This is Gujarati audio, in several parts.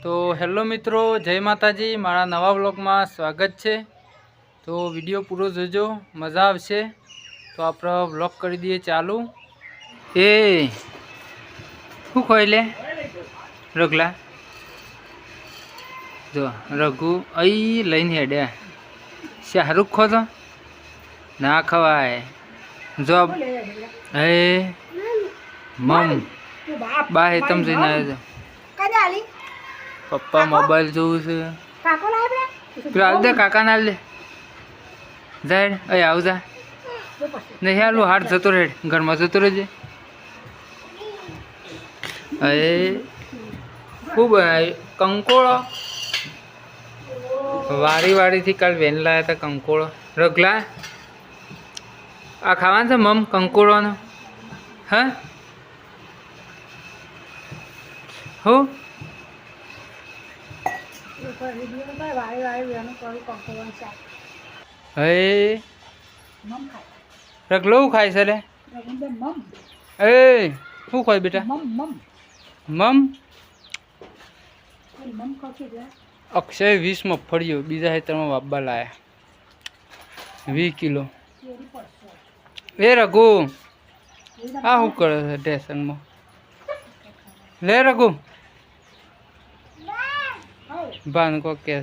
તો હેલો મિત્રો, જય માતાજી। મારા નવા વ્લોગમાં સ્વાગત છે। તો વિડીયો પૂરો જોજો, મજા આવશે। તો આપણે વ્લોગ કરી દઈએ ચાલુ। એ શું ખોઈ લે રગલા જો રઘુ અહીં લઈને હેડ્યા। શાહરૂખ ખો તો ના ખવાય જો હે મમ બા હેતમ જઈને આવ્યો પપ્પા મોબાઈલ જોવું છે। પેલા દે કાકા ના લે જાય અહીં આવ જા નહીં હાલું હાથ જતો રહે ઘરમાં જતો રહેજે। અરે ખૂબ કંકોળો વાડીથી કાલ વેન લાયા હતા કંકોળો। રગલા આ ખાવાનું છે મમ કંકોળોનો હા હો હે રગલો શું ખાય છે રે એ શું ખાય બેટા મમ અક્ષય 20 મગફળીઓ બીજા હેતરમાં વાપવા લાયા 20 કિલો। એ રઘુ આ શું કરે છે સ્ટેશનમાં લે રઘુ ભાન કો કે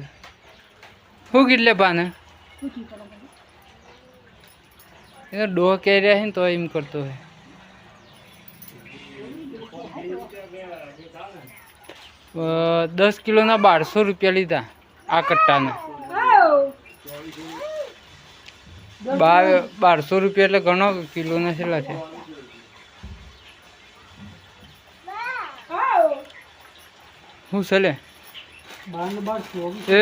શું કીધલે ભાને એ ડોહ કહી રહ્યા છે ને તો એમ કરતો હોય। 10 કિલોના 1200 રૂપિયા લીધા આ કટ્ટાના। 1200 રૂપિયા એટલે ઘણો કિલોના છેલ્લા છે। શું છે લે એ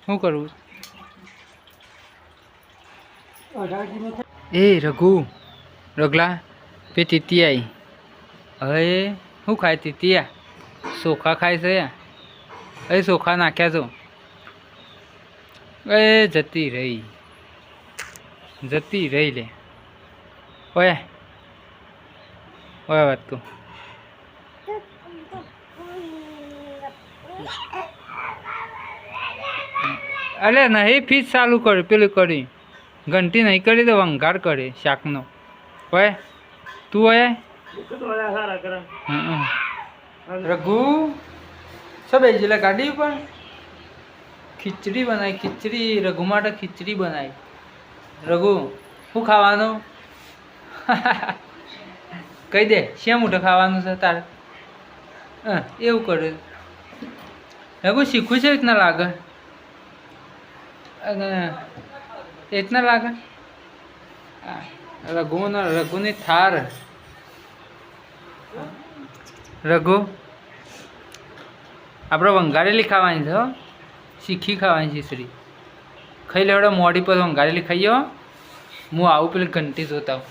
શું કરવું એ રઘુ રગલા પે તીતી આવી હવે શું ખાય તીતિયા ચોખા ખાય છે એ ચોખા નાખ્યા છો એ જતી રહી લે ઓય ઓય વાત કહું અલે નહીં ફીસ ચાલુ કર્યું પેલું કરી ઘંટી નહીં કરી તો વંગાર કરે શાકનો ઓય તું ઓય રઘુ સબ એટલે ગાડી ઉપર ખીચડી બનાવી ખીચડી રઘુ માટે ખીચડી બનાવી। રઘુ શું ખાવાનું કહી દે શેમ મોટો ખાવાનું છે તારે એવું કરે રઘુ શીખવું છે રીતના લાગે રીતના લાગે રઘુની થાર રઘુ આપણે વંગારેલી ખાવાની છે શીખી ખાવાની ખીચડી ખાઈ લેવડે મોડી પર વંગારેલી ખાઈએ। હું આવું પેલી ઘંટી જોતા હું